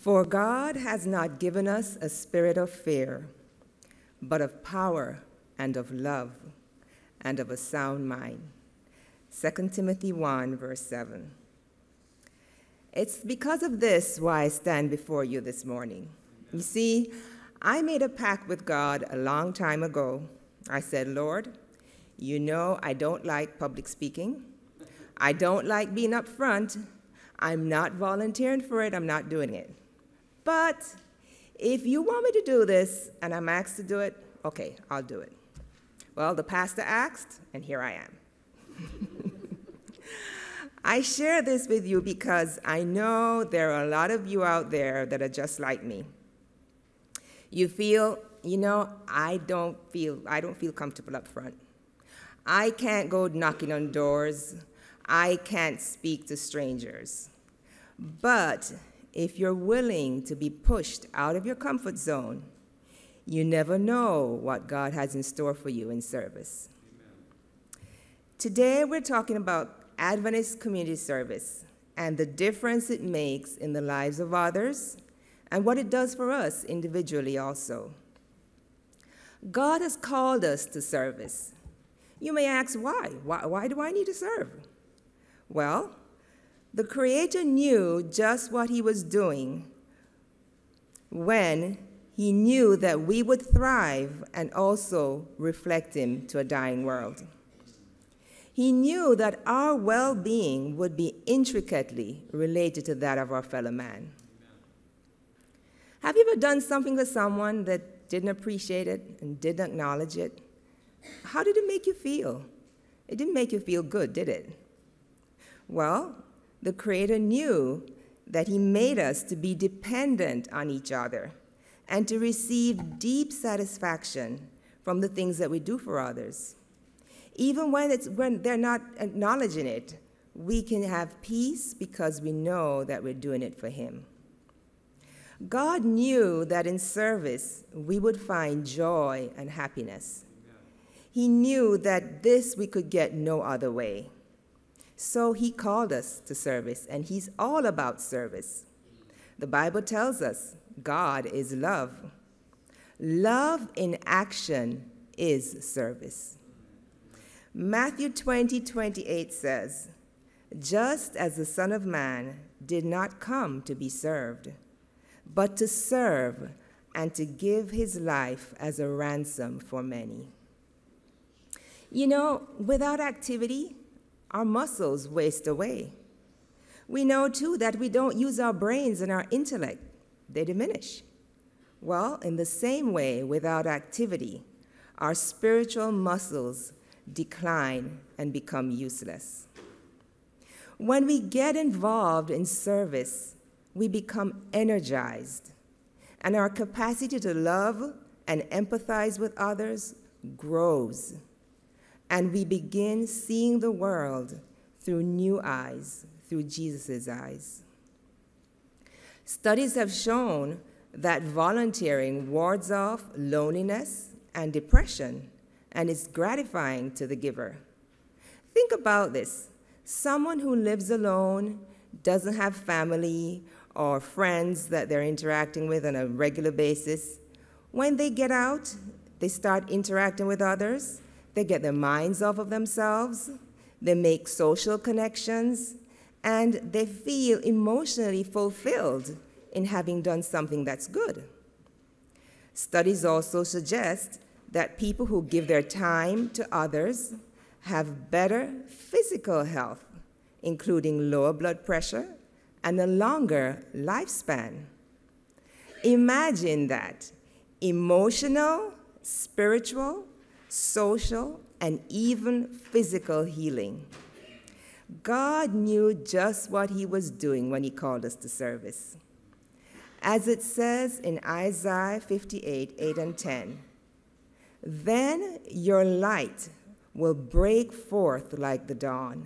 For God has not given us a spirit of fear, but of power and of love and of a sound mind. 2 Timothy 1, verse 7. It's because of this why I stand before you this morning. You see, I made a pact with God a long time ago. I said, Lord, you know I don't like public speaking. I don't like being up front. I'm not volunteering for it. I'm not doing it. But if you want me to do this and I'm asked to do it, okay, I'll do it. Well, the pastor asked, and here I am. I share this with you because I know there are a lot of you out there that are just like me. You feel, I don't feel comfortable up front. I can't go knocking on doors. I can't speak to strangers. But if you're willing to be pushed out of your comfort zone, you never know what God has in store for you in service. Amen. Today we're talking about Adventist community service and the difference it makes in the lives of others and what it does for us individually also. God has called us to service. You may ask, why? Why do I need to serve? Well, the Creator knew just what he was doing when he knew that we would thrive and also reflect him to a dying world. He knew that our well-being would be intricately related to that of our fellow man. Have you ever done something for someone that didn't appreciate it and didn't acknowledge it? How did it make you feel? It didn't make you feel good, did it? Well, the Creator knew that he made us to be dependent on each other and to receive deep satisfaction from the things that we do for others. Even when they're not acknowledging it, we can have peace because we know that we're doing it for him. God knew that in service we would find joy and happiness. He knew that this we could get no other way. So he called us to service, and he's all about service. The Bible tells us God is love. Love in action is service. Matthew 20:28 says, just as the Son of Man did not come to be served, but to serve and to give his life as a ransom for many. Without activity, our muscles waste away. We know, too, that we don't use our brains and our intellect. They diminish. Well, in the same way, without activity, our spiritual muscles decline and become useless. When we get involved in service, we become energized, and our capacity to love and empathize with others grows. And we begin seeing the world through new eyes, through Jesus' eyes. Studies have shown that volunteering wards off loneliness and depression, and is gratifying to the giver. Think about this. Someone who lives alone, doesn't have family or friends that they're interacting with on a regular basis, when they get out, they start interacting with others. They get their minds off of themselves, they make social connections, and they feel emotionally fulfilled in having done something that's good. Studies also suggest that people who give their time to others have better physical health, including lower blood pressure and a longer lifespan. Imagine that. Emotional, spiritual, social, and even physical healing. God knew just what he was doing when he called us to service. As it says in Isaiah 58:8 and 10, then your light will break forth like the dawn,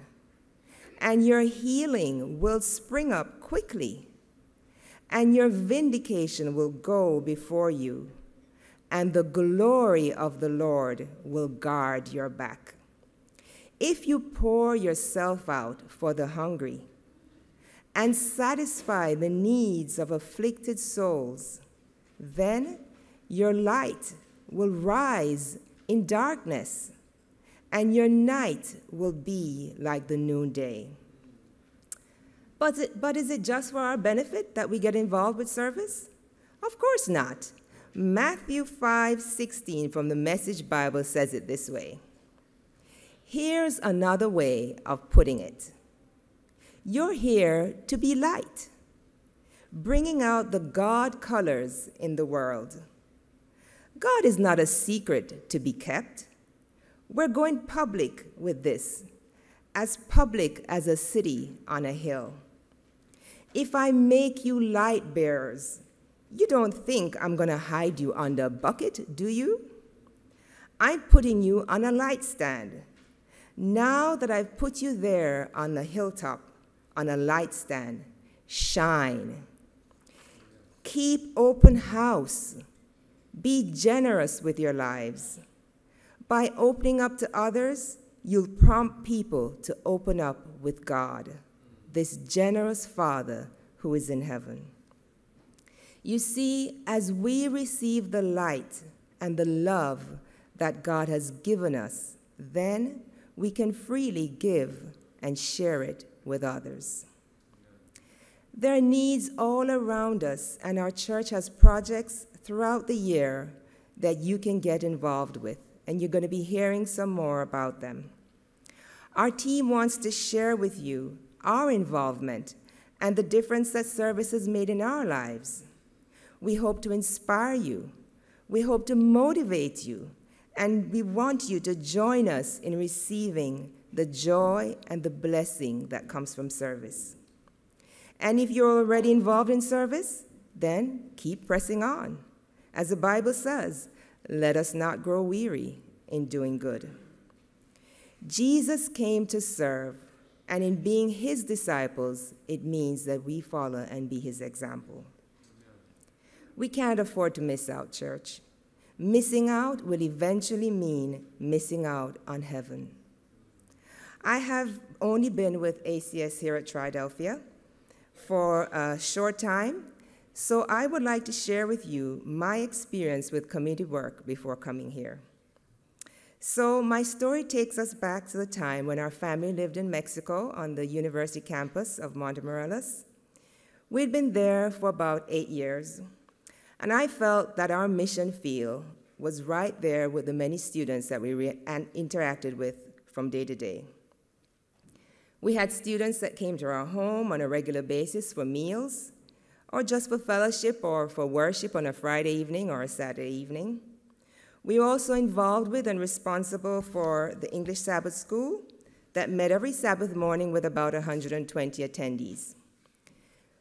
and your healing will spring up quickly, and your vindication will go before you, and the glory of the Lord will guard your back. If you pour yourself out for the hungry and satisfy the needs of afflicted souls, then your light will rise in darkness, and your night will be like the noonday. But is it just for our benefit that we get involved with service? Of course not. Matthew 5:16 from the Message Bible says it this way. Here's another way of putting it. You're here to be light, bringing out the God colors in the world. God is not a secret to be kept. We're going public with this, as public as a city on a hill. If I make you light bearers, you don't think I'm going to hide you under a bucket, do you? I'm putting you on a light stand. Now that I've put you there on the hilltop, on a light stand, shine. Keep open house. Be generous with your lives. By opening up to others, you'll prompt people to open up with God, this generous Father who is in heaven. You see, as we receive the light and the love that God has given us, then we can freely give and share it with others. There are needs all around us, and our church has projects throughout the year that you can get involved with, and you're going to be hearing some more about them. Our team wants to share with you our involvement and the difference that service has made in our lives. We hope to inspire you. We hope to motivate you, and we want you to join us in receiving the joy and the blessing that comes from service. And if you're already involved in service, then keep pressing on. As the Bible says, let us not grow weary in doing good. Jesus came to serve, and in being his disciples, it means that we follow and be his example. We can't afford to miss out, church. Missing out will eventually mean missing out on heaven. I have only been with ACS here at Triadelphia for a short time, so I would like to share with you my experience with community work before coming here. So my story takes us back to the time when our family lived in Mexico on the university campus of Montemorelos. We'd been there for about 8 years, and I felt that our mission field was right there with the many students that we interacted with from day to day. We had students that came to our home on a regular basis for meals, or just for fellowship or for worship on a Friday evening or a Saturday evening. We were also involved with and responsible for the English Sabbath School that met every Sabbath morning with about 120 attendees.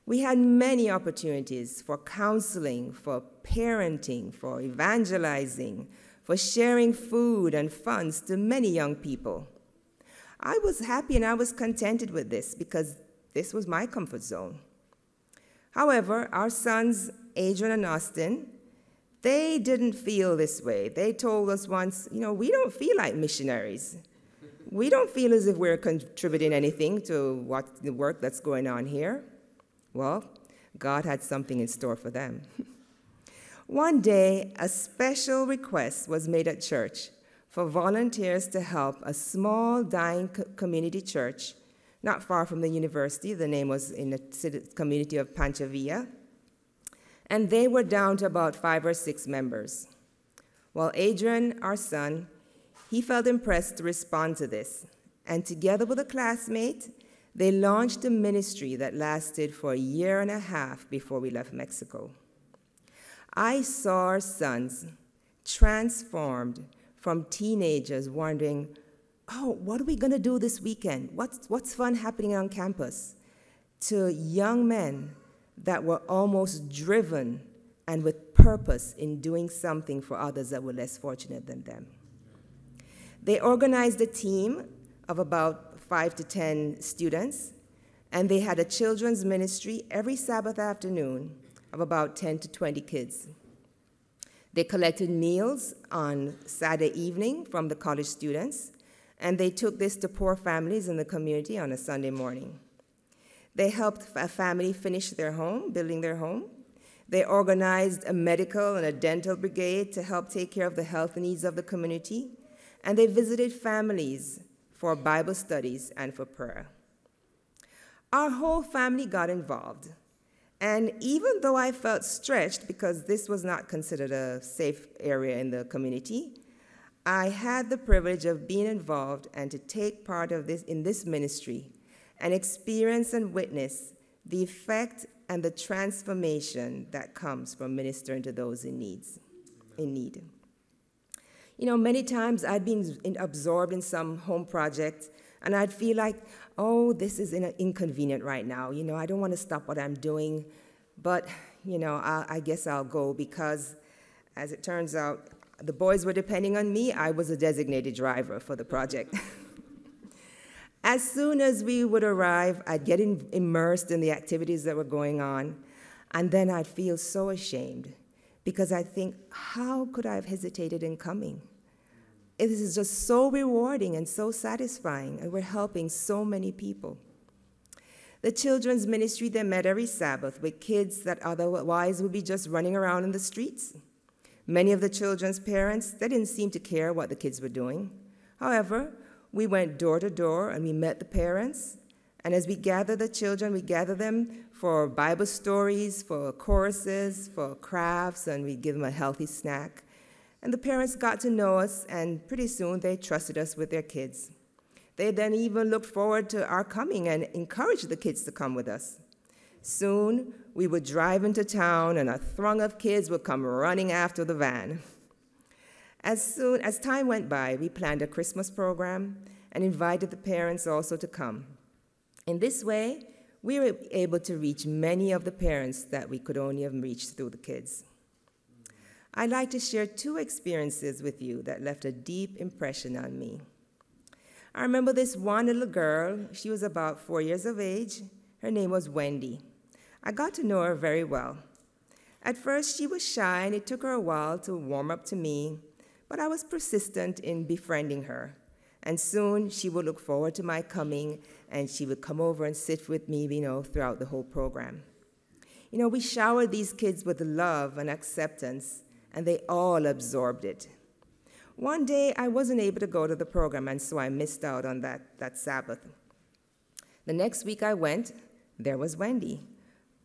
We had many opportunities for counseling, for parenting, for evangelizing, for sharing food and funds to many young people. I was happy and I was contented with this because this was my comfort zone. However, our sons, Adrian and Ernston, they didn't feel this way. They told us once, we don't feel like missionaries. We don't feel as if we're contributing anything to the work that's going on here. Well, God had something in store for them. One day, a special request was made at church for volunteers to help a small dying community church not far from the university. The name was in the community of Pancha Villa. And they were down to about 5 or 6 members. Well, Adrian, our son, he felt impressed to respond to this. And together with a classmate, they launched a ministry that lasted for 1.5 years before we left Mexico. I saw our sons transformed from teenagers wondering, what are we going to do this weekend? What's fun happening on campus? To young men that were almost driven and with purpose in doing something for others that were less fortunate than them. They organized a team of about 5 to 10 students, and they had a children's ministry every Sabbath afternoon of about 10 to 20 kids. They collected meals on Saturday evening from the college students, and they took this to poor families in the community on a Sunday morning. They helped a family finish their home, building their home. They organized a medical and a dental brigade to help take care of the health needs of the community. And they visited families for Bible studies and for prayer. Our whole family got involved. And even though I felt stretched because this was not considered a safe area in the community, I had the privilege of being involved and to take part of this ministry and experience and witness the effect and the transformation that comes from ministering to those in need. You know, many times I'd been absorbed in some home project, and I'd feel like, oh, this is inconvenient right now. You know, I don't want to stop what I'm doing, but, you know, I guess I'll go because, as it turns out, the boys were depending on me. I was a designated driver for the project. As soon as we would arrive, I'd get immersed in the activities that were going on, and then I'd feel so ashamed because I'd think, how could I have hesitated in coming? It is just so rewarding and so satisfying, and we're helping so many people. The children's ministry, they met every Sabbath with kids that otherwise would be just running around in the streets. Many of the children's parents, they didn't seem to care what the kids were doing. However, we went door to door and we met the parents. And as we gathered the children, we gathered them for Bible stories, for choruses, for crafts, and we give them a healthy snack. And the parents got to know us, and pretty soon they trusted us with their kids. They then even looked forward to our coming and encouraged the kids to come with us. Soon, we would drive into town, and a throng of kids would come running after the van. As time went by, we planned a Christmas program and invited the parents also to come. In this way, we were able to reach many of the parents that we could only have reached through the kids. I'd like to share two experiences with you that left a deep impression on me. I remember this one little girl. She was about 4 years of age. Her name was Wendy. I got to know her very well. At first, she was shy, and it took her a while to warm up to me, but I was persistent in befriending her. And soon, she would look forward to my coming, and she would come over and sit with me, throughout the whole program. We showered these kids with love and acceptance, and they all absorbed it. One day, I wasn't able to go to the program, and so I missed out on that Sabbath. The next week I went, there was Wendy,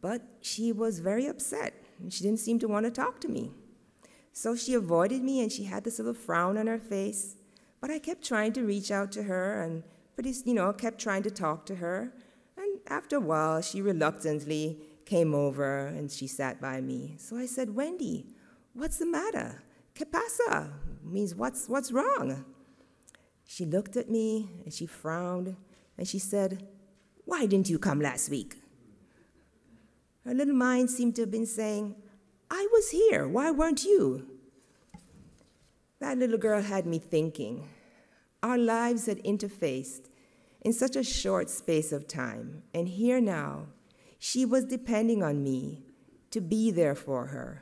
but she was very upset, and she didn't seem to want to talk to me. So she avoided me, and she had this little frown on her face, but I kept trying to reach out to her, and kept trying to talk to her, and after a while, she reluctantly came over, and she sat by me. So I said, Wendy, what's the matter? ¿Qué pasa? Means what's wrong? She looked at me, and she frowned, and she said, why didn't you come last week? Her little mind seemed to have been saying, I was here, why weren't you? That little girl had me thinking. Our lives had interfaced in such a short space of time, and here now, she was depending on me to be there for her.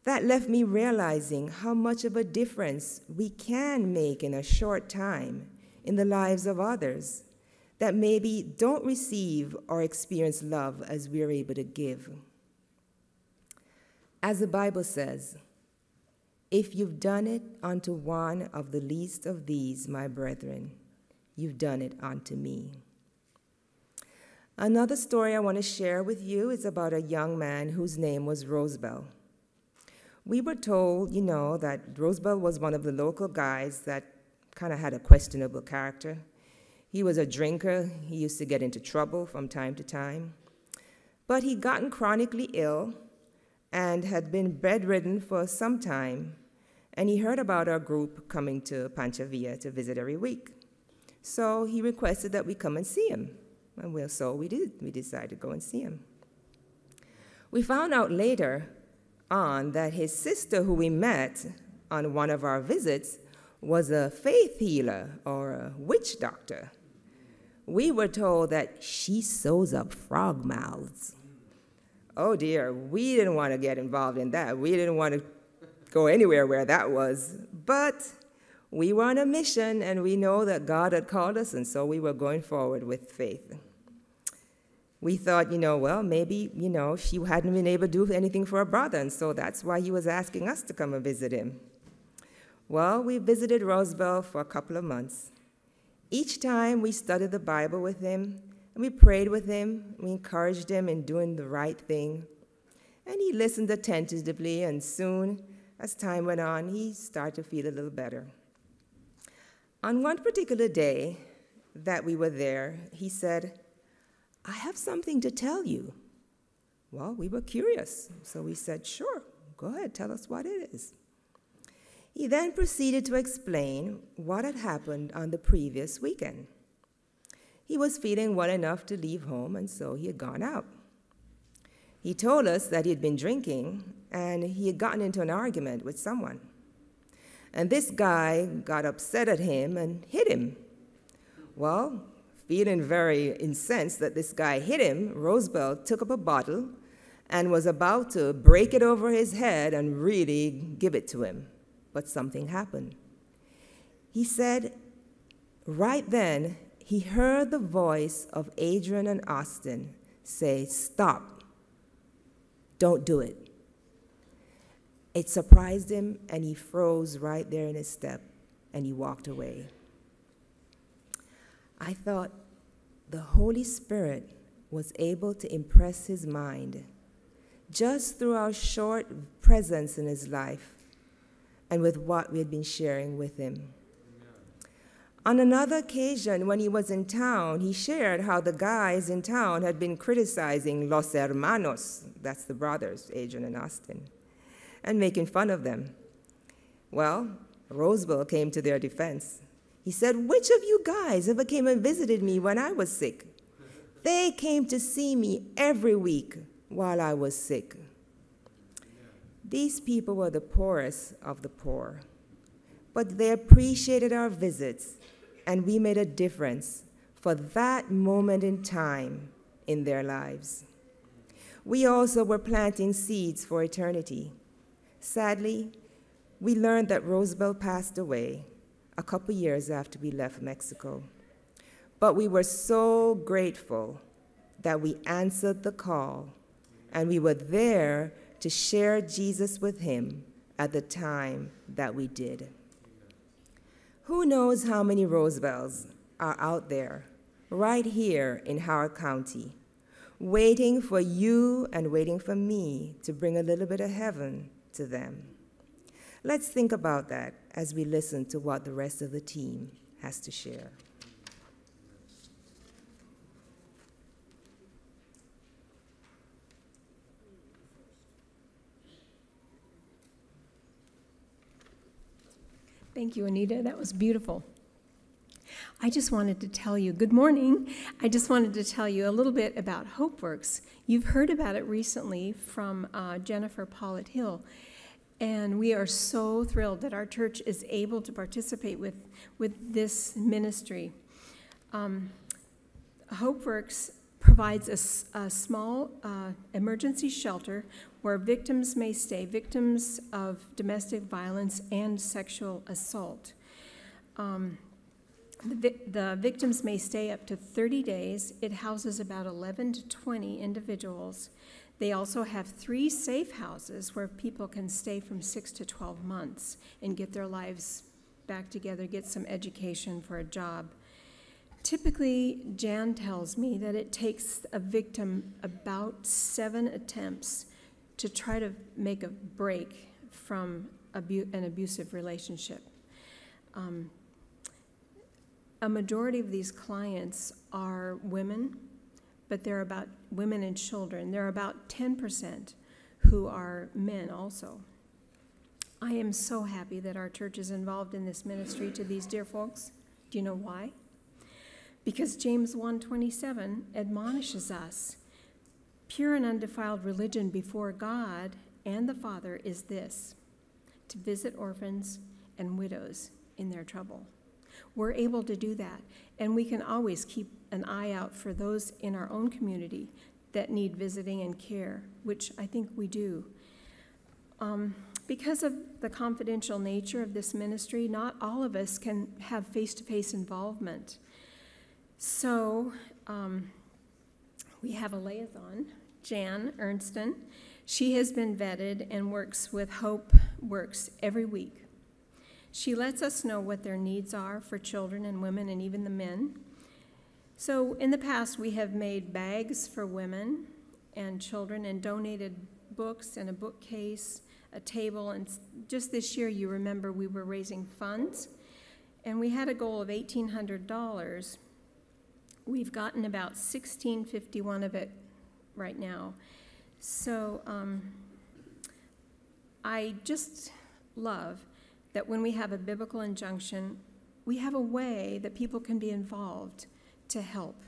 That left me realizing how much of a difference we can make in a short time in the lives of others that maybe don't receive or experience love as we are able to give. As the Bible says, if you've done it unto one of the least of these, my brethren, you've done it unto me. Another story I want to share with you is about a young man whose name was Rosebell. We were told, that Rosebell was one of the local guys that kind of had a questionable character. He was a drinker. He used to get into trouble from time to time. But he'd gotten chronically ill and had been bedridden for some time, and he heard about our group coming to Pancha Villa to visit every week. So he requested that we come and see him, and so we did. We decided to go and see him. We found out later on that his sister, who we met on one of our visits, was a faith healer or a witch doctor. We were told that she sews up frog mouths. Oh dear, we didn't want to get involved in that. We didn't want to go anywhere where that was. But we were on a mission, and we know that God had called us, and so we were going forward with faith. We thought, well, maybe, she hadn't been able to do anything for her brother, and so that's why he was asking us to come and visit him. Well, we visited Roosevelt for a couple of months. Each time we studied the Bible with him, and we prayed with him, we encouraged him in doing the right thing. And he listened attentively, and soon, as time went on, he started to feel a little better. On one particular day that we were there, he said, "I have something to tell you." Well, we were curious, so we said, "Sure, go ahead, tell us what it is." He then proceeded to explain what had happened on the previous weekend. He was feeling well enough to leave home, and so he had gone out. He told us that he had been drinking, and he had gotten into an argument with someone. And this guy got upset at him and hit him. Well, feeling very incensed that this guy hit him, Roosevelt took up a bottle and was about to break it over his head and really give it to him. But something happened. He said, right then, he heard the voice of Adrian and Austin say, "Stop. Don't do it." It surprised him, and he froze right there in his step, and he walked away. I thought the Holy Spirit was able to impress his mind just through our short presence in his life and with what we had been sharing with him. On another occasion, when he was in town, he shared how the guys in town had been criticizing Los Hermanos, that's the brothers, Adrian and Austin, and making fun of them. Well, Roosevelt came to their defense. He said, "Which of you guys ever came and visited me when I was sick? They came to see me every week while I was sick." These people were the poorest of the poor, but they appreciated our visits, and we made a difference for that moment in time in their lives. We also were planting seeds for eternity. Sadly, we learned that Roosevelt passed away a couple years after we left Mexico. But we were so grateful that we answered the call, and we were there to share Jesus with him at the time that we did. Who knows how many Roosevelts are out there, right here in Howard County, waiting for you and waiting for me to bring a little bit of heaven to them. Let's think about that as we listen to what the rest of the team has to share. Thank you, Anita. That was beautiful. I just wanted to tell you, good morning. I just wanted to tell you a little bit about HopeWorks. You've heard about it recently from Jennifer Pollitt Hill. And we are so thrilled that our church is able to participate with this ministry. HopeWorks provides a small emergency shelter where victims may stay, victims of domestic violence and sexual assault. The victims may stay up to 30 days. It houses about 11 to 20 individuals. They also have 3 safe houses where people can stay from 6 to 12 months and get their lives back together, get some education for a job. Typically, Jan tells me that it takes a victim about 7 attempts to try to make a break from an abusive relationship. A majority of these clients are women, but they're about women and children. There are about 10% who are men also. I am so happy that our church is involved in this ministry to these dear folks. Do you know why? Because James 1:27 admonishes us, "Pure and undefiled religion before God and the Father is this, to visit orphans and widows in their trouble." We're able to do that, and we can always keep an eye out for those in our own community that need visiting and care, which I think we do. Because of the confidential nature of this ministry, not all of us can have face-to-face involvement. So We have a liaison, Jan Ernston. She has been vetted and works with Hope Works every week. She lets us know what their needs are for children and women and even the men. So in the past, we have made bags for women and children and donated books and a bookcase, a table, and just this year, you remember, we were raising funds, and we had a goal of $1,800. We've gotten about $1,651 of it right now. So I just love that when we have a biblical injunction, we have a way that people can be involved to help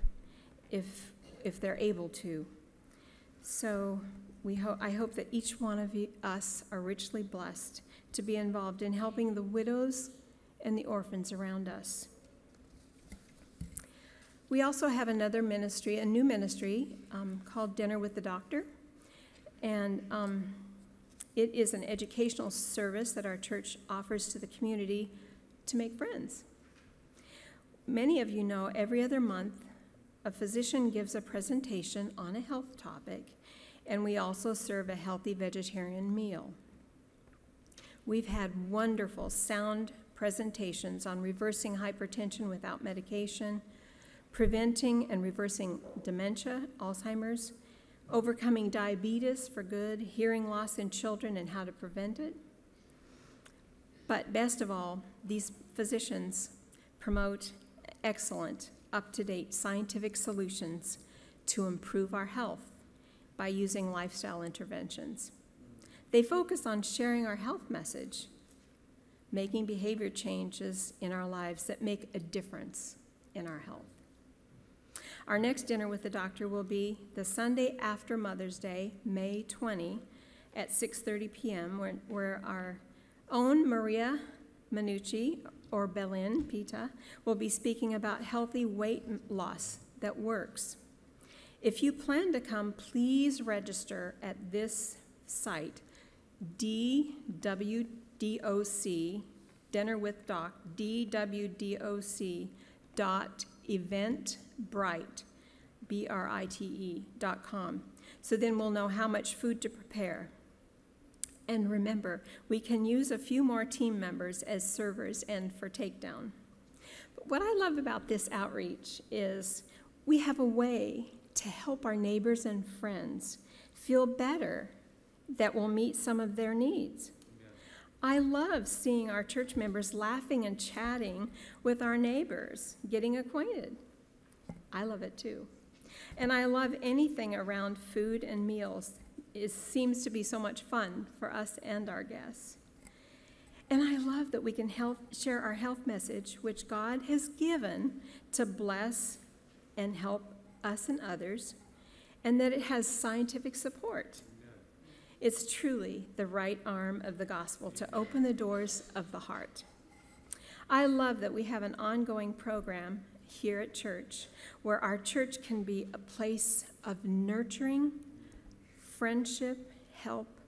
if they're able to. So I hope that each one of us are richly blessed to be involved in helping the widows and the orphans around us. We also have another ministry, a new ministry called Dinner with the Doctor. And it is an educational service that our church offers to the community to make friends. Many of you know every other month a physician gives a presentation on a health topic, and we also serve a healthy vegetarian meal. We've had wonderful sound presentations on reversing hypertension without medication, preventing and reversing dementia, Alzheimer's, overcoming diabetes for good, hearing loss in children and how to prevent it. But best of all, these physicians promote excellent, up-to-date scientific solutions to improve our health by using lifestyle interventions. They focus on sharing our health message, making behavior changes in our lives that make a difference in our health. Our next dinner with the doctor will be the Sunday after Mother's Day, May 20, at 6:30 p.m., where our own Maria Manucci, or Belen Pita, will be speaking about healthy weight loss that works. If you plan to come, please register at this site, DWDOC, Dinner with Doc, DWDOC.eventbrite, BRITE.com. So then we'll know how much food to prepare. And remember, we can use a few more team members as servers and for takedown. But what I love about this outreach is we have a way to help our neighbors and friends feel better that will meet some of their needs. I love seeing our church members laughing and chatting with our neighbors, getting acquainted. I love it too. And I love anything around food and meals. It seems to be so much fun for us and our guests. And I love that we can share our health message, which God has given to bless and help us and others, and that it has scientific support. It's truly the right arm of the gospel to open the doors of the heart. I love that we have an ongoing program here at church where our church can be a place of nurturing, friendship, help,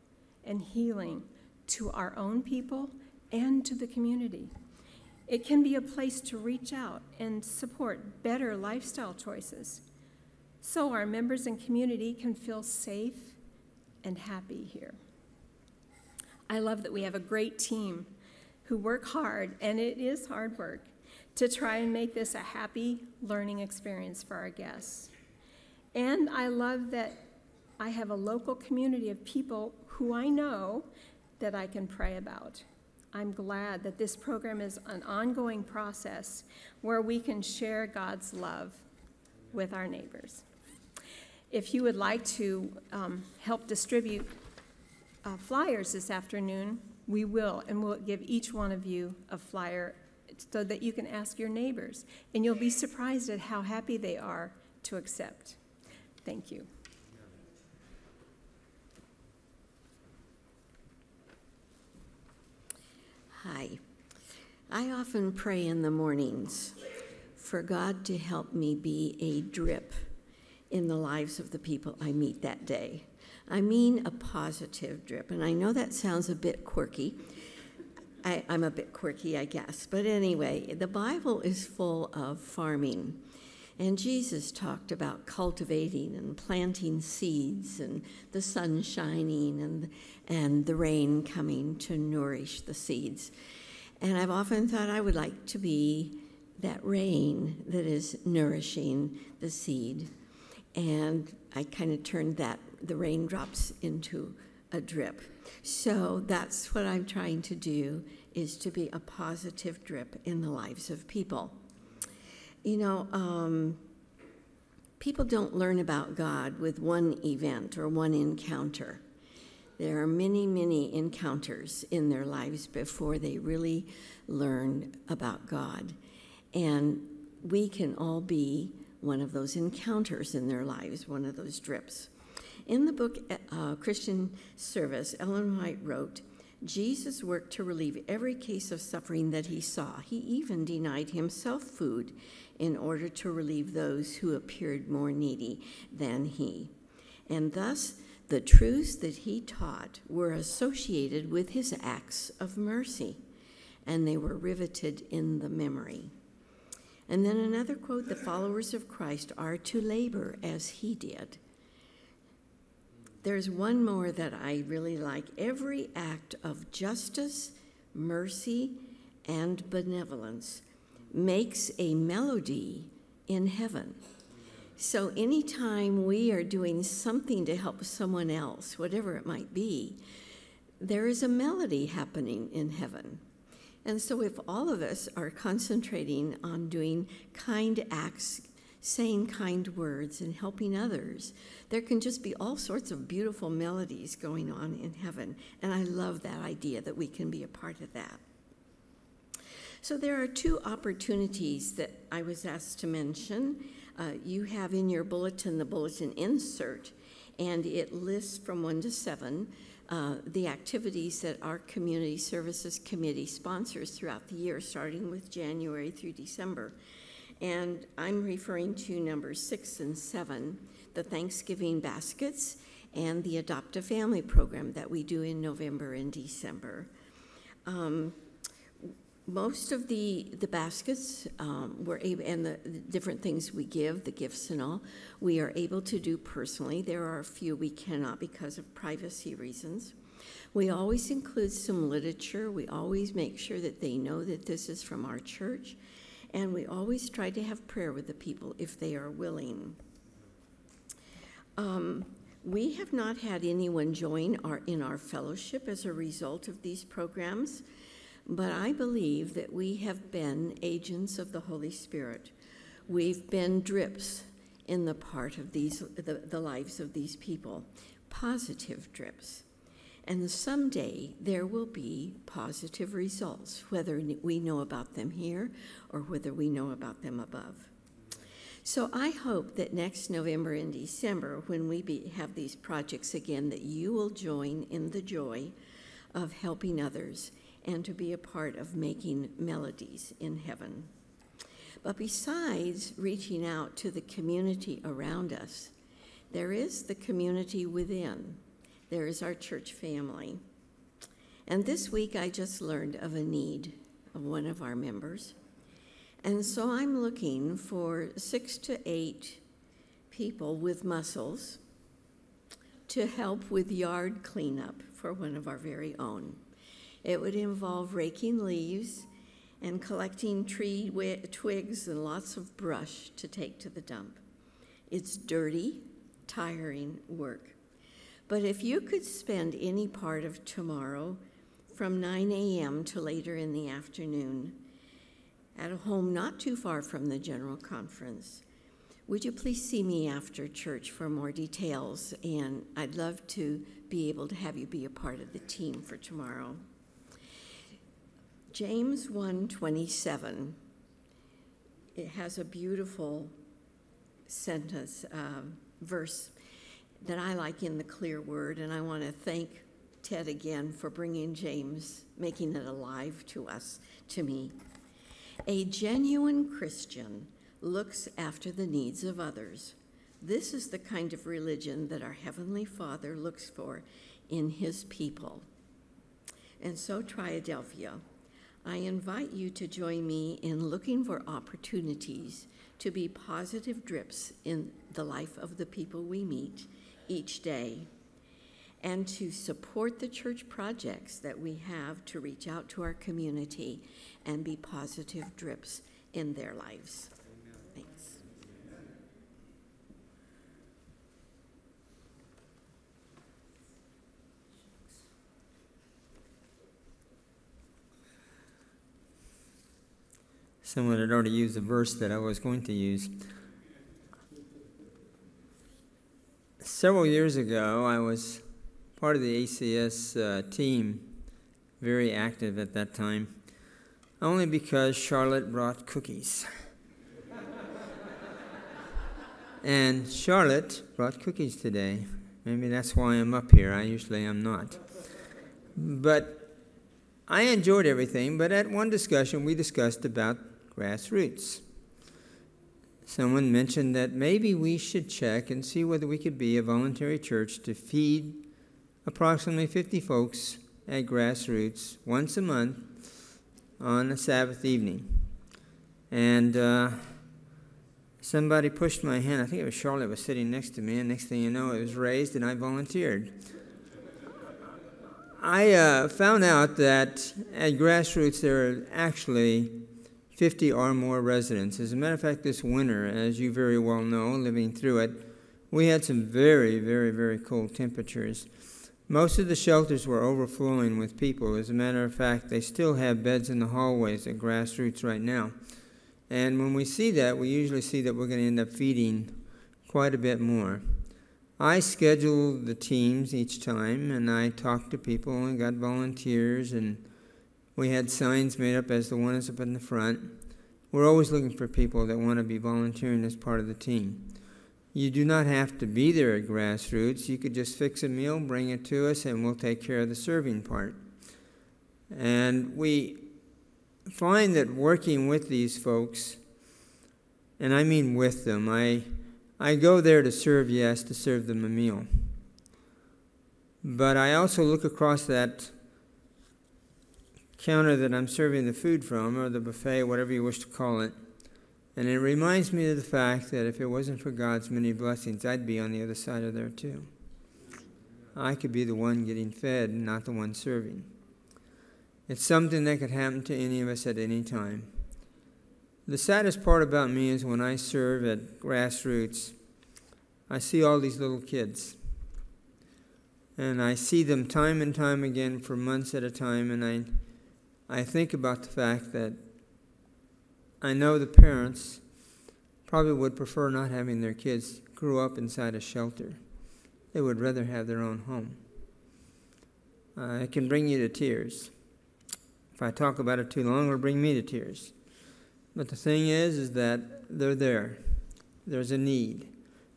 and healing to our own people and to the community. It can be a place to reach out and support better lifestyle choices so our members and community can feel safe and happy here. I love that we have a great team who work hard, and it is hard work, to try and make this a happy learning experience for our guests. And I love that I have a local community of people who I know that I can pray about. I'm glad that this program is an ongoing process where we can share God's love with our neighbors. If you would like to help distribute flyers this afternoon, we will, and we'll give each one of you a flyer so that you can ask your neighbors, and you'll be surprised at how happy they are to accept. Thank you. Hi. I often pray in the mornings for God to help me be a drip in the lives of the people I meet that day. I mean a positive drip, and I know that sounds a bit quirky. I'm a bit quirky, I guess. But anyway, the Bible is full of farming. And Jesus talked about cultivating and planting seeds and the sun shining and the rain coming to nourish the seeds. And I've often thought I would like to be that rain that is nourishing the seed. And I kind of turned the raindrops into a drip. So that's what I'm trying to do, is to be a positive drip in the lives of people. You know, people don't learn about God with one event or one encounter. There are many, many encounters in their lives before they really learn about God. And we can all be one of those encounters in their lives, one of those drips. In the book Christian Service, Ellen White wrote, Jesus worked to relieve every case of suffering that he saw. He even denied himself food in order to relieve those who appeared more needy than he. And thus, the truths that he taught were associated with his acts of mercy, and they were riveted in the memory. And then another quote, the followers of Christ are to labor as he did. There's one more that I really like. Every act of justice, mercy, and benevolence makes a melody in heaven. So anytime we are doing something to help someone else, whatever it might be, there is a melody happening in heaven. And so if all of us are concentrating on doing kind acts, saying kind words, and helping others, there can just be all sorts of beautiful melodies going on in heaven. And I love that idea that we can be a part of that. So there are two opportunities that I was asked to mention. You have in your bulletin the bulletin insert, and it lists from 1 to 7 the activities that our Community Services Committee sponsors throughout the year, starting with January through December. And I'm referring to numbers 6 and 7, the Thanksgiving baskets and the Adopt a Family program that we do in November and December. Most of the baskets we're able, and the different things we give, the gifts and all, we are able to do personally. There are a few we cannot because of privacy reasons. We always include some literature. We always make sure that they know that this is from our church. And we always try to have prayer with the people if they are willing. We have not had anyone join in our fellowship as a result of these programs, but I believe that we have been agents of the Holy Spirit. We've been drips in the part of the lives of these people, positive drips. And someday there will be positive results, whether we know about them here or whether we know about them above. So I hope that next November and December, when we have these projects again, that you will join in the joy of helping others and to be a part of making melodies in heaven. But besides reaching out to the community around us, there is the community within. There is our church family. And this week I just learned of a need of one of our members. And so I'm looking for 6 to 8 people with muscles to help with yard cleanup for one of our very own. It would involve raking leaves and collecting tree twigs and lots of brush to take to the dump. It's dirty, tiring work. But if you could spend any part of tomorrow from 9 a.m. to later in the afternoon at a home not too far from the general conference, would you please see me after church for more details? And I'd love to be able to have you be a part of the team for tomorrow. James 1:27, it has a beautiful sentence, verse that I like in the clear word, and I want to thank Ted again for bringing James, making it alive to me. A genuine Christian looks after the needs of others. This is the kind of religion that our Heavenly Father looks for in his people. And so, Triadelphia, I invite you to join me in looking for opportunities to be positive drips in the life of the people we meet each day, and to support the church projects that we have to reach out to our community and be positive drips in their lives. Thanks. Someone had already used the verse that I was going to use. Several years ago, I was part of the ACS team, very active at that time, only because Charlotte brought cookies. And Charlotte brought cookies today. Maybe that's why I'm up here. I usually am not. But I enjoyed everything, but at one discussion, we discussed about grassroots. Someone mentioned that maybe we should check and see whether we could be a voluntary church to feed approximately 50 folks at grassroots once a month on a Sabbath evening. And somebody pushed my hand. I think it was Charlotte was sitting next to me, and next thing you know, it was raised, and I volunteered. I found out that at grassroots there are actually 50 or more residents. As a matter of fact, this winter, as you very well know, living through it, we had some very, very, very cold temperatures. Most of the shelters were overflowing with people. As a matter of fact, they still have beds in the hallways at grassroots right now. And when we see that, we usually see that we're going to end up feeding quite a bit more. I schedule the teams each time, and I talk to people and got volunteers, and we had signs made up as the one is up in the front. We're always looking for people that want to be volunteering as part of the team. You do not have to be there at grassroots. You could just fix a meal, bring it to us, and we'll take care of the serving part. And we find that working with these folks, and I mean with them, I go there to serve, yes, to serve them a meal. But I also look across that counter that I'm serving the food from, or the buffet, whatever you wish to call it, and it reminds me of the fact that if it wasn't for God's many blessings, I'd be on the other side of there too. I could be the one getting fed, not the one serving. It's something that could happen to any of us at any time. The saddest part about me is when I serve at grassroots, I see all these little kids. And I see them time and time again for months at a time, and I think about the fact that I know the parents probably would prefer not having their kids grow up inside a shelter. They would rather have their own home. It can bring you to tears. If I talk about it too long, it'll bring me to tears. But the thing is that they're there. There's a need.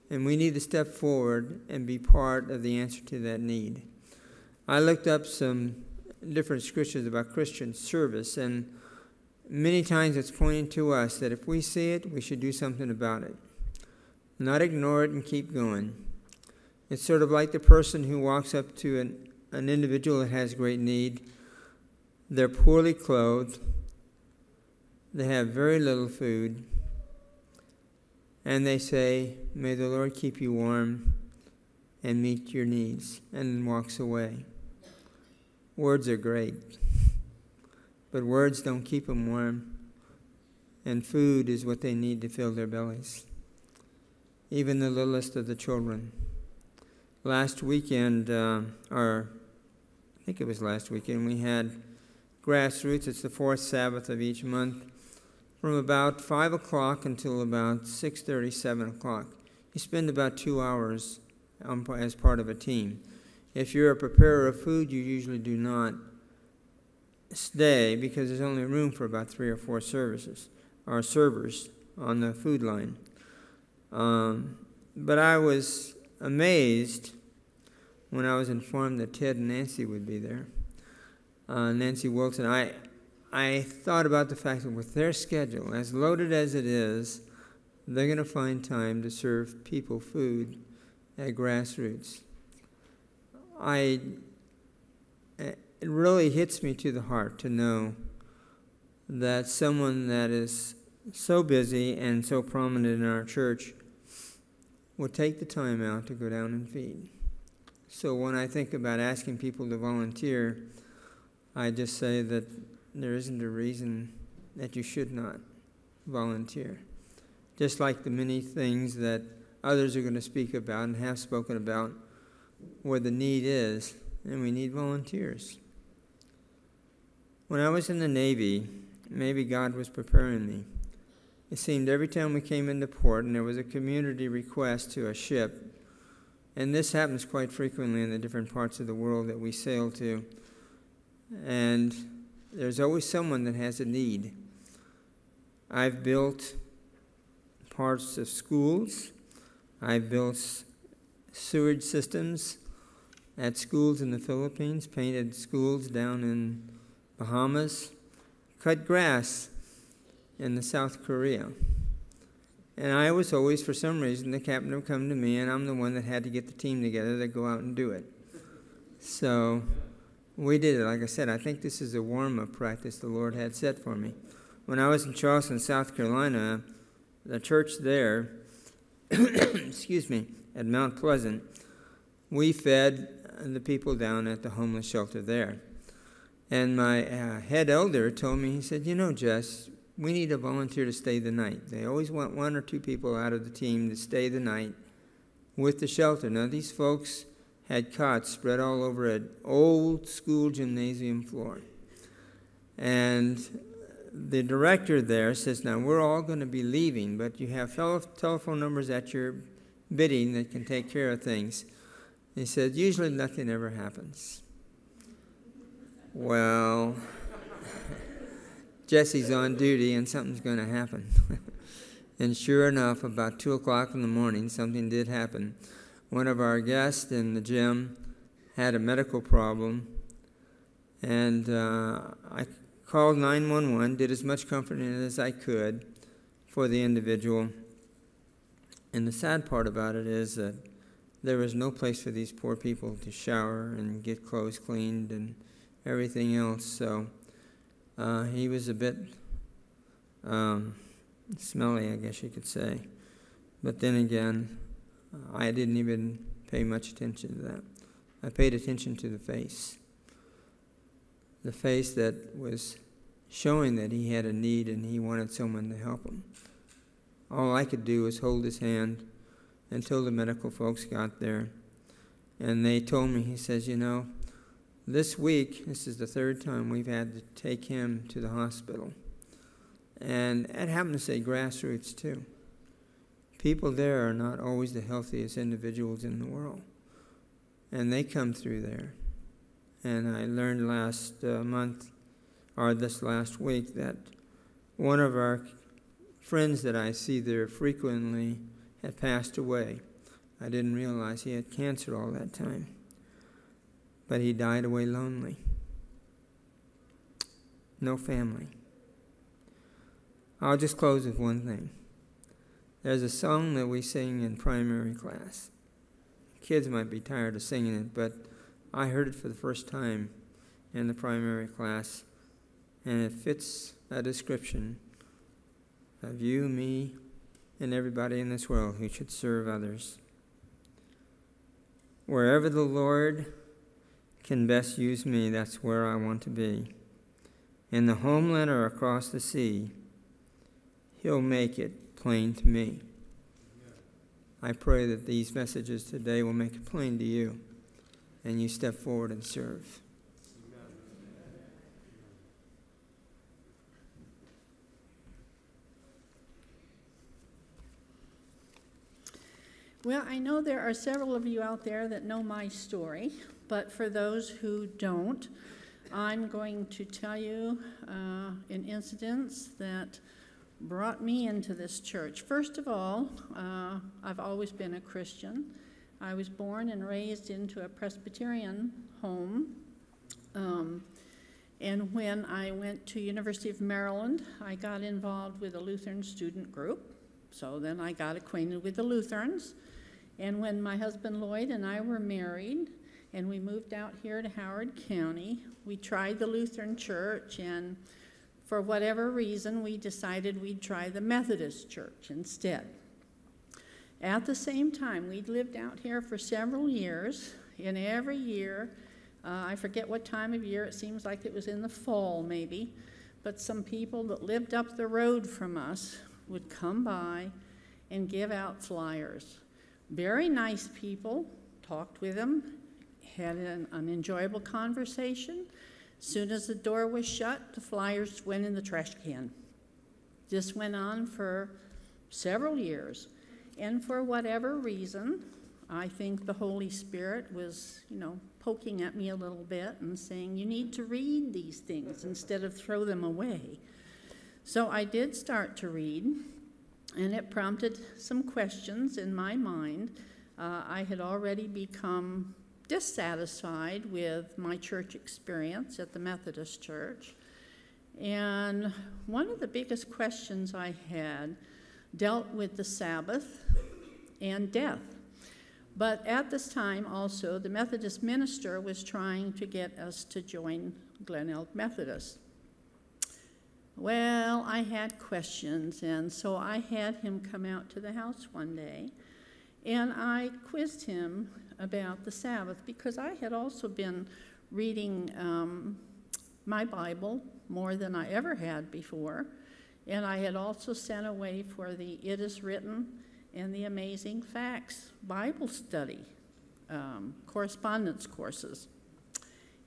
And we need to step forward and be part of the answer to that need. I looked up some different scriptures about Christian service, and many times it's pointing to us that if we see it, we should do something about it. Not ignore it and keep going. It's sort of like the person who walks up to an individual that has great need. They're poorly clothed. They have very little food. And they say, "May the Lord keep you warm and meet your needs," and then walks away. Words are great, but words don't keep them warm, and food is what they need to fill their bellies. Even the littlest of the children. Last weekend, I think it was last weekend, we had grassroots. It's the fourth Sabbath of each month, from about 5 o'clock until about 6:30, 7 o'clock. You spend about 2 hours as part of a team. If you're a preparer of food, you usually do not stay because there's only room for about 3 or 4 servers on the food line. But I was amazed when I was informed that Ted and Nancy would be there. Nancy Wilson. I thought about the fact that with their schedule, as loaded as it is, they're going to find time to serve people food at grassroots. It really hits me to the heart to know that someone that is so busy and so prominent in our church would take the time out to go down and feed. So when I think about asking people to volunteer, I just say that there isn't a reason that you should not volunteer. Just like the many things that others are going to speak about and have spoken about where the need is, and we need volunteers. When I was in the Navy, maybe God was preparing me. It seemed every time we came into port and there was a community request to a ship, and this happens quite frequently in the different parts of the world that we sail to, and there's always someone that has a need. I've built parts of schools. I've built sewage systems at schools in the Philippines, painted schools down in Bahamas, cut grass in the South Korea. And I was always, for some reason, the captain would come to me, and I'm the one that had to get the team together to go out and do it. So we did it. Like I said, I think this is a warm-up practice the Lord had set for me. When I was in Charleston, South Carolina, the church there, excuse me, at Mount Pleasant, we fed the people down at the homeless shelter there. And my head elder told me, he said, you know, Jess, we need a volunteer to stay the night. They always want one or two people out of the team to stay the night with the shelter. Now, these folks had cots spread all over an old school gymnasium floor. And the director there says, now, we're all going to be leaving, but you have telephone numbers at your bidding that can take care of things. He said, usually nothing ever happens. Well, Jesse's on duty and something's going to happen. And sure enough, about 2 o'clock in the morning, something did happen. One of our guests in the gym had a medical problem, and I called 911, did as much comforting as I could for the individual. And the sad part about it is that there was no place for these poor people to shower and get clothes cleaned and everything else. So he was a bit smelly, I guess you could say. But then again, I didn't even pay much attention to that. I paid attention to the face that was showing that he had a need and he wanted someone to help him. All I could do was hold his hand until the medical folks got there. And they told me, he says, you know, this week, this is the third time we've had to take him to the hospital. And it happened to say grassroots, too. People there are not always the healthiest individuals in the world. And they come through there. And I learned last month, or this last week, that one of our friends that I see there frequently had passed away. I didn't realize he had cancer all that time. But he died away lonely. No family. I'll just close with one thing. There's a song that we sing in primary class. Kids might be tired of singing it, but I heard it for the first time in the primary class, and it fits a description of you, me, and everybody in this world who should serve others. Wherever the Lord can best use me, that's where I want to be. In the homeland or across the sea, He'll make it plain to me. I pray that these messages today will make it plain to you, and you step forward and serve. Well, I know there are several of you out there that know my story, but for those who don't, I'm going to tell you an incident that brought me into this church. First of all, I've always been a Christian. I was born and raised into a Presbyterian home. And when I went to University of Maryland, I got involved with a Lutheran student group. So then I got acquainted with the Lutherans. And when my husband Lloyd and I were married, and we moved out here to Howard County, we tried the Lutheran church, and for whatever reason, we decided we'd try the Methodist church instead. At the same time, we'd lived out here for several years, and every year, I forget what time of year, it seems like it was in the fall maybe, but some people that lived up the road from us would come by and give out flyers. Very nice people, talked with them, had an enjoyable conversation. Soon as the door was shut, the flyers went in the trash can. This went on for several years. And for whatever reason, I think the Holy Spirit was, poking at me a little bit and saying, you need to read these things instead of throw them away. So I did start to read, and it prompted some questions in my mind. I had already become dissatisfied with my church experience at the Methodist Church. And one of the biggest questions I had dealt with the Sabbath and death. But at this time also, the Methodist minister was trying to get us to join Glen Elk Methodist. Well, I had questions, and so I had him come out to the house one day, and I quizzed him about the Sabbath, because I had also been reading my Bible more than I ever had before, and I had also sent away for the It Is Written and the Amazing Facts Bible study correspondence courses.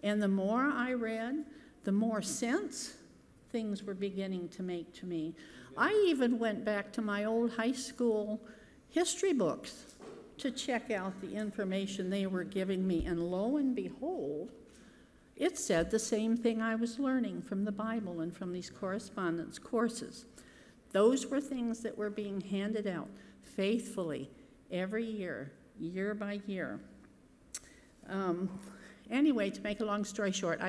And the more I read, the more sense things were beginning to make to me. I even went back to my old high school history books to check out the information they were giving me, and lo and behold, it said the same thing I was learning from the Bible and from these correspondence courses. Those were things that were being handed out faithfully every year, year by year. Anyway, to make a long story short,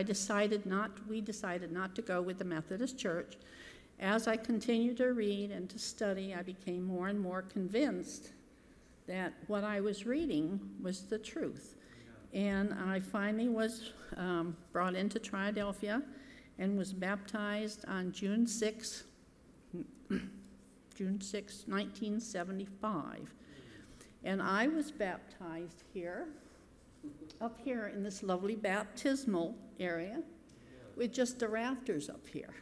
we decided not to go with the Methodist Church. As I continued to read and to study, I became more and more convinced that what I was reading was the truth. And I finally was brought into Triadelphia and was baptized on June 6, 1975. And I was baptized up here in this lovely baptismal area with just the rafters up here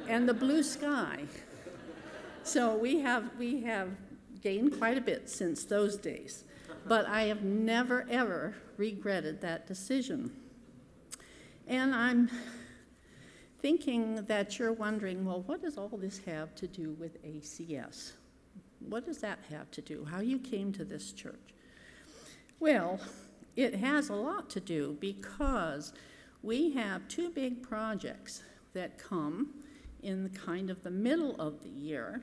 and the blue sky. So we have gained quite a bit since those days. But I have never, ever regretted that decision. And I'm thinking that you're wondering, well, what does all this have to do with ACS? What does that have to do? How you came to this church? Well, it has a lot to do, because we have two big projects that come in kind of the middle of the year.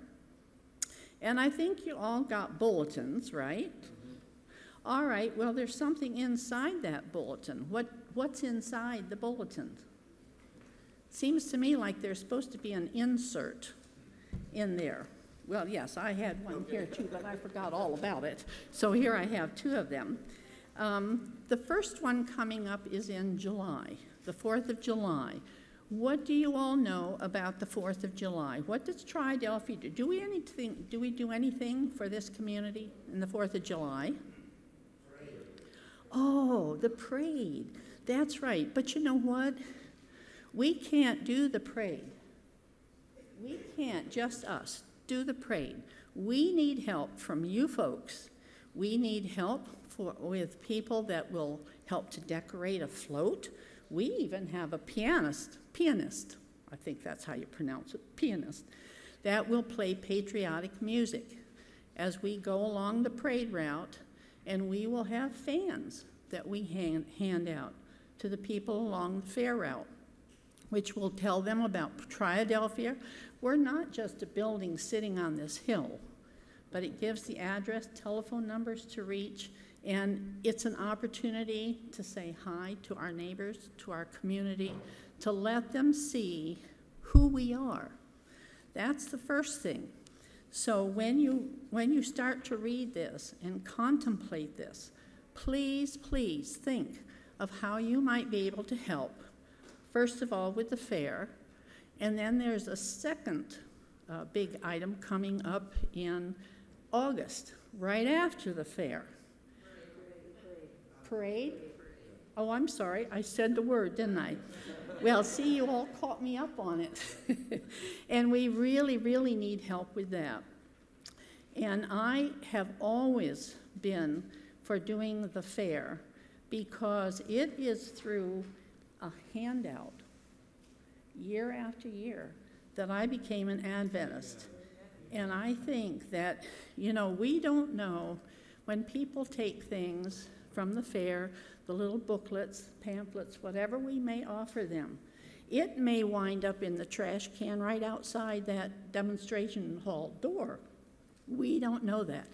And I think you all got bulletins, right? All right, well, there's something inside that bulletin. What's inside the bulletin? Seems to me like there's supposed to be an insert in there. Well, yes, I had one here too, but I forgot all about it. So here I have two of them. The first one coming up is in July, the 4th of July. What do you all know about the 4th of July? What does Triadelphia do? Do we do anything for this community in the 4th of July? Oh, the parade. That's right. But you know what? We can't do the parade. We can't, just us, do the parade. We need help from you folks. We need help with people that will help to decorate a float. We even have a pianist, I think that's how you pronounce it, pianist, that will play patriotic music as we go along the parade route. And we will have fans that we hand out to the people along the fair route, which will tell them about Triadelphia. We're not just a building sitting on this hill, but it gives the address, telephone numbers to reach, and it's an opportunity to say hi to our neighbors, to our community, to let them see who we are. That's the first thing. So when you start to read this and contemplate this, please, please think of how you might be able to help, first of all with the fair, And then there's a second big item coming up in August, right after the fair. Parade? Oh, I'm sorry, I said the word, didn't I? Well, see, you all caught me up on it. And we really, really need help with that. And I have always been for doing the fair because it is through a handout year after year that I became an Adventist. And I think that, we don't know when people take things from the fair, the little booklets, pamphlets, whatever we may offer them, it may wind up in the trash can right outside that demonstration hall door. We don't know that.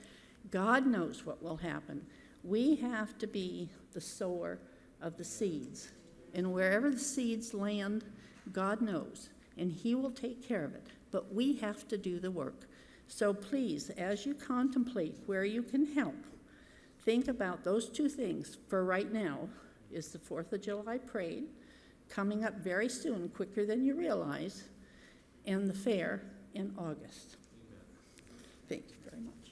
God knows what will happen. We have to be the sower of the seeds. And wherever the seeds land, God knows, and He will take care of it. But we have to do the work. So please, as you contemplate where you can help, think about those two things. For right now is the 4th of July parade, coming up very soon, quicker than you realize, and the fair in August. Thank you very much.